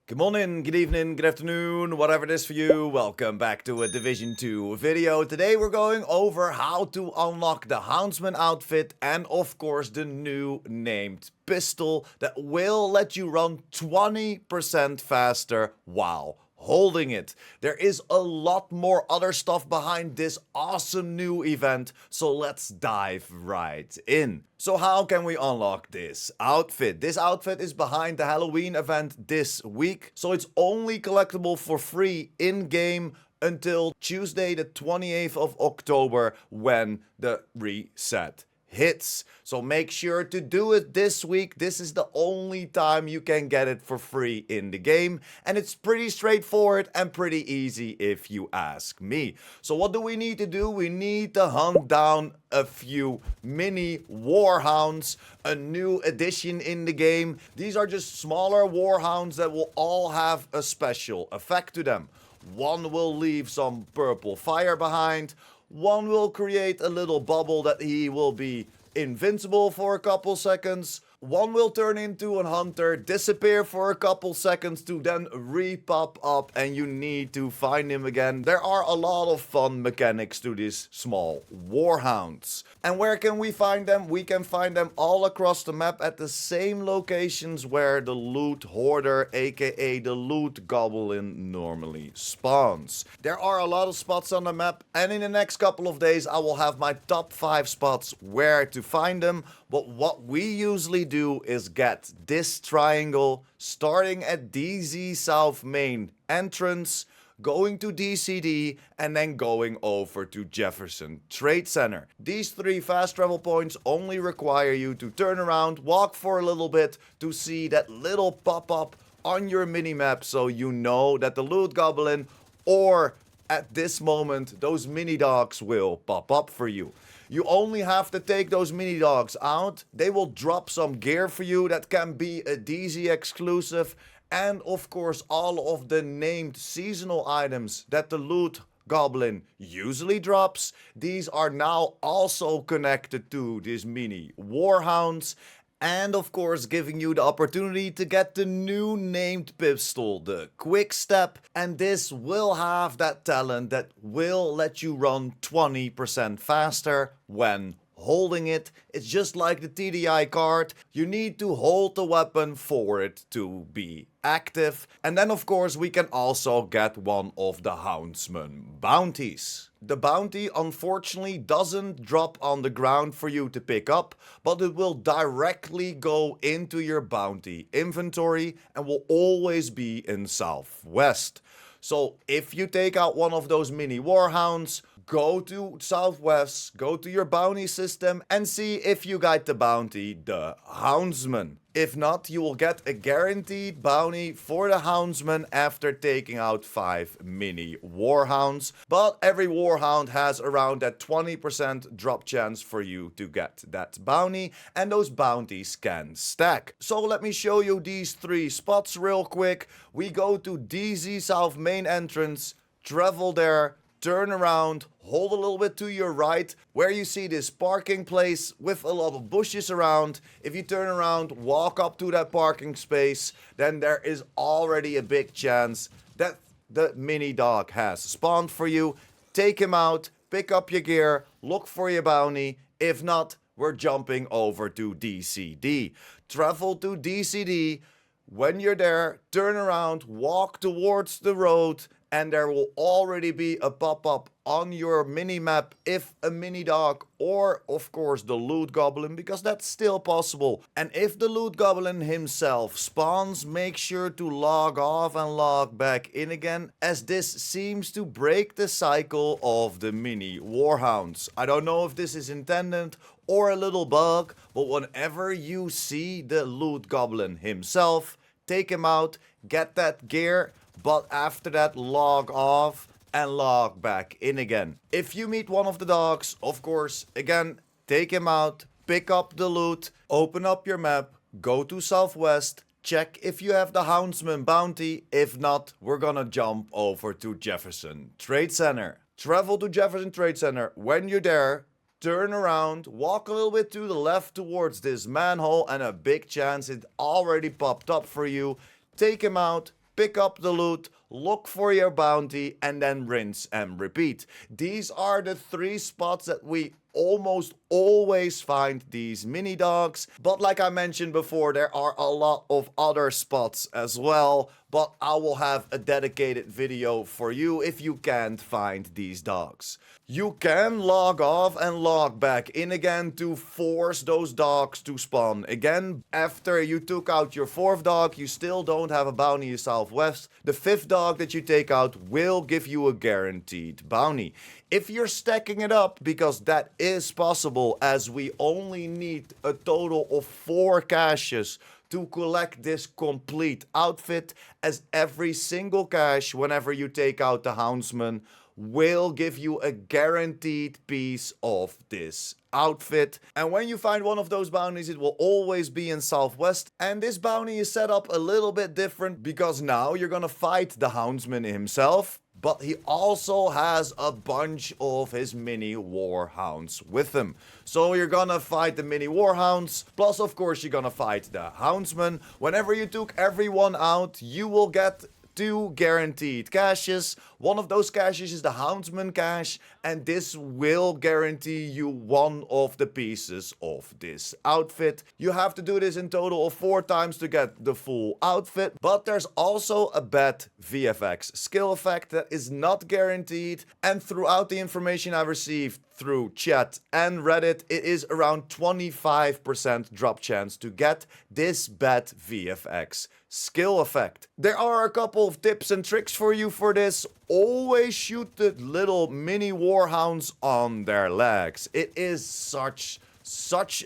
Good morning, good evening, good afternoon, whatever it is for you. Welcome back to a Division 2 video. Today we're going over how to unlock the Houndsman outfit and of course the new named pistol that will let you run 20% faster while holding it. There is a lot more other stuff behind this awesome new event, so let's dive right in. So how can we unlock this outfit? This outfit is behind the Halloween event this week, so it's only collectible for free in-game until Tuesday the 28th of October when the reset hits. So make sure to do it this week. This is the only time you can get it for free in the game, and it's pretty straightforward and pretty easy if you ask me. So what do we need to do? We need to hunt down a few mini Warhounds, a new addition in the game. These are just smaller Warhounds that will all have a special effect to them. One will leave some purple fire behind. One will create a little bubble that he will be invincible for a couple seconds. One will turn into a hunter, disappear for a couple seconds to then re-pop up, and you need to find him again. There are a lot of fun mechanics to these small Warhounds. And where can we find them? We can find them all across the map at the same locations where the loot hoarder, aka the loot goblin, normally spawns. There are a lot of spots on the map, and in the next couple of days I will have my top 5 spots where to find them. But what we usually do is get this triangle starting at DZ South main entrance, going to DCD, and then going over to Jefferson Trade Center. These 3 fast travel points only require you to turn around, walk for a little bit to see that little pop-up on your minimap, so you know that the loot goblin or at this moment those mini dogs will pop up for you. You only have to take those mini dogs out. They will drop some gear for you that can be a DZ exclusive, and of course all of the named seasonal items that the loot goblin usually drops. These are now also connected to these mini Warhounds. And of course giving you the opportunity to get the new named pistol, the Quick Step. And this will have that talent that will let you run 20% faster when holding it. It's just like the TDI card. You need to hold the weapon for it to be active. And then of course we can also get one of the Houndsman Bounties. The bounty unfortunately doesn't drop on the ground for you to pick up, but it will directly go into your bounty inventory and will always be in Southwest. So if you take out one of those mini Warhounds, go to Southwest, go to your bounty system and see if you got the bounty, the Houndsman. If not, you will get a guaranteed bounty for the Houndsman after taking out 5 mini Warhounds. But every Warhound has around that 20% drop chance for you to get that bounty, and those bounties can stack. So let me show you these 3 spots real quick. We go to DZ South main entrance, travel there, turn around, hold a little bit to your right, where you see this parking place with a lot of bushes around. If you turn around, walk up to that parking space, then there is already a big chance that the mini dog has spawned for you. Take him out, pick up your gear, look for your bounty. If not, we're jumping over to DCD. Travel to DCD. When you're there, turn around, walk towards the road, and there will already be a pop-up on your minimap if a mini dog or of course the loot goblin, because that's still possible. And if the loot goblin himself spawns, make sure to log off and log back in again, as this seems to break the cycle of the mini Warhounds. I don't know if this is intended or a little bug, but whenever you see the loot goblin himself, take him out, get that gear, but after that log off and log back in again. If you meet one of the dogs, of course, again, take him out, pick up the loot, open up your map, go to Southwest, check if you have the Houndsman bounty. If not, we're gonna jump over to Jefferson Trade Center. Travel to Jefferson Trade Center. When you're there, turn around, walk a little bit to the left towards this manhole, and a big chance it already popped up for you. Take him out, pick up the loot, look for your bounty, and then rinse and repeat. These are the 3 spots that we almost always find these mini dogs, but like I mentioned before, there are a lot of other spots as well, but I will have a dedicated video for you if you can't find these dogs. You can log off and log back in again to force those dogs to spawn again. After you took out your 4th dog, you still don't have a bounty in Southwest. The 5th dog that you take out will give you a guaranteed bounty. If you're stacking it up, because that is possible, as we only need a total of 4 caches to collect this complete outfit, as every single cache, whenever you take out the Houndsman, will give you a guaranteed piece of this outfit. And when you find one of those bounties, it will always be in Southwest. And this bounty is set up a little bit different, because now you're gonna fight the Houndsman himself, but he also has a bunch of his mini Warhounds with him. So you're gonna fight the mini Warhounds, plus of course you're gonna fight the Houndsman. Whenever you took everyone out, you will get 2 guaranteed caches. One of those caches is the Houndsman cache, and this will guarantee you one of the pieces of this outfit. You have to do this in total of 4 times to get the full outfit, but there's also a bad VFX skill effect that is not guaranteed, and throughout the information I received through chat and Reddit, it is around 25% drop chance to get this bad VFX skill effect. There are a couple of tips and tricks for you for this. Always shoot the little mini Warhounds on their legs. It is such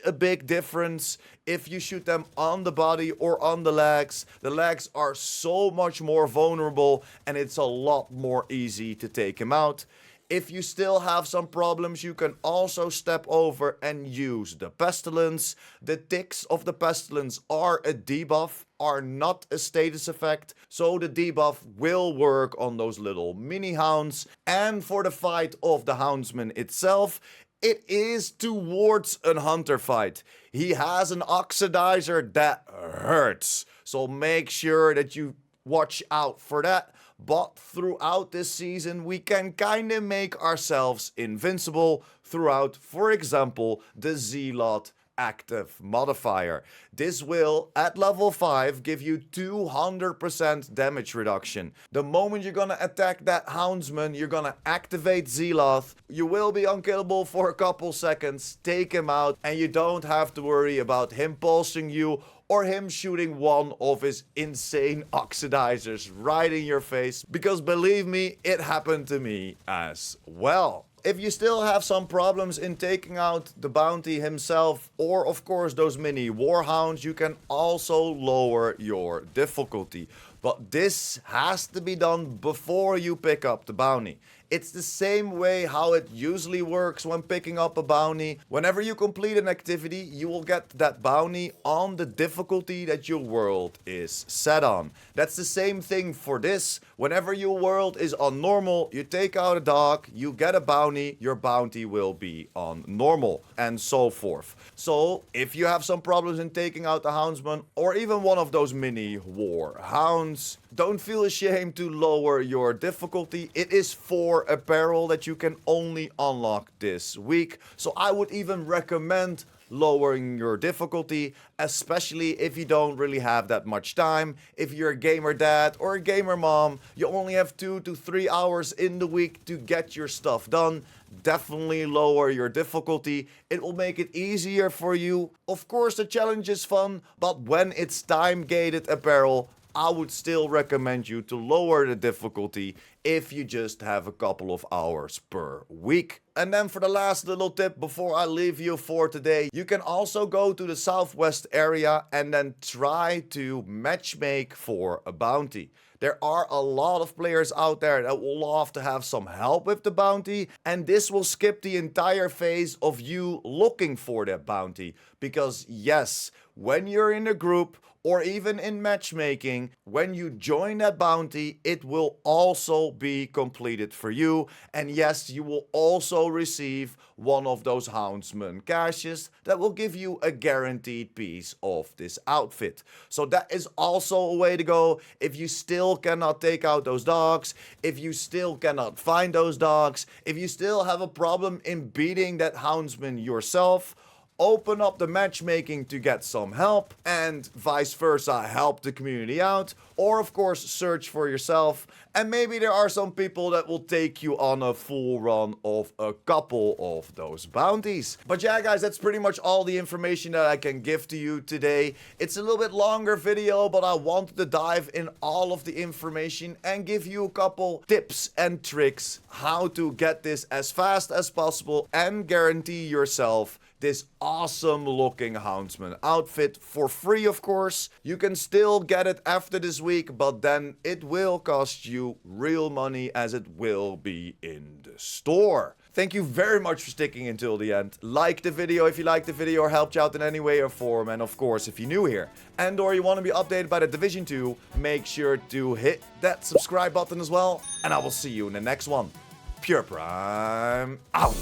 a big difference if you shoot them on the body or on the legs. The legs are so much more vulnerable, and it's a lot more easy to take him out. If you still have some problems, you can also step over and use the Pestilence. The ticks of the Pestilence are a debuff, are not a status effect, so the debuff will work on those little mini hounds. And for the fight of the Houndsman itself, it is towards a hunter fight. He has an oxidizer that hurts, so make sure that you watch out for that. But throughout this season, we can kinda make ourselves invincible throughout, for example, the Zealot active modifier. This will, at level 5, give you 200% damage reduction. The moment you're gonna attack that Houndsman, you're gonna activate Zealot. You will be unkillable for a couple seconds, take him out, and you don't have to worry about him pulsing you or him shooting one of his insane oxidizers right in your face, because believe me, it happened to me as well. If you still have some problems in taking out the bounty himself, or of course those mini Warhounds, you can also lower your difficulty. But this has to be done before you pick up the bounty. It's the same way how it usually works when picking up a bounty. Whenever you complete an activity, you will get that bounty on the difficulty that your world is set on. That's the same thing for this. Whenever your world is on normal, you take out a dog, you get a bounty, your bounty will be on normal, and so forth. So, if you have some problems in taking out the Houndsman, or even one of those mini Warhounds, don't feel ashamed to lower your difficulty. It is 4 apparel that you can only unlock this week. So I would even recommend lowering your difficulty, especially if you don't really have that much time. If you're a gamer dad or a gamer mom, you only have 2 to 3 hours in the week to get your stuff done. Definitely lower your difficulty. It will make it easier for you. Of course, the challenge is fun, but when it's time-gated apparel, I would still recommend you to lower the difficulty if you just have a couple of hours per week. And then for the last little tip before I leave you for today, you can also go to the Southwest area and then try to matchmake for a bounty. There are a lot of players out there that will love to have some help with the bounty, and this will skip the entire phase of you looking for that bounty. Because yes, when you're in a group, or even in matchmaking, when you join that bounty, it will also be completed for you. And yes, you will also receive one of those Houndsman caches that will give you a guaranteed piece of this outfit. So that is also a way to go if you still cannot take out those dogs, if you still cannot find those dogs, if you still have a problem in beating that Houndsman yourself. Open up the matchmaking to get some help, and vice versa, help the community out, or of course search for yourself, and maybe there are some people that will take you on a full run of a couple of those bounties. But yeah guys, that's pretty much all the information that I can give to you today. It's a little bit longer video, but I wanted to dive in all of the information and give you a couple tips and tricks how to get this as fast as possible and guarantee yourself this awesome looking Houndsman outfit for free, of course. You can still get it after this week, but then it will cost you real money as it will be in the store. Thank you very much for sticking until the end. Like the video if you liked the video or helped you out in any way or form. And of course, if you're new here and or you want to be updated by the Division 2, make sure to hit that subscribe button as well. And I will see you in the next one. Pure Prime out!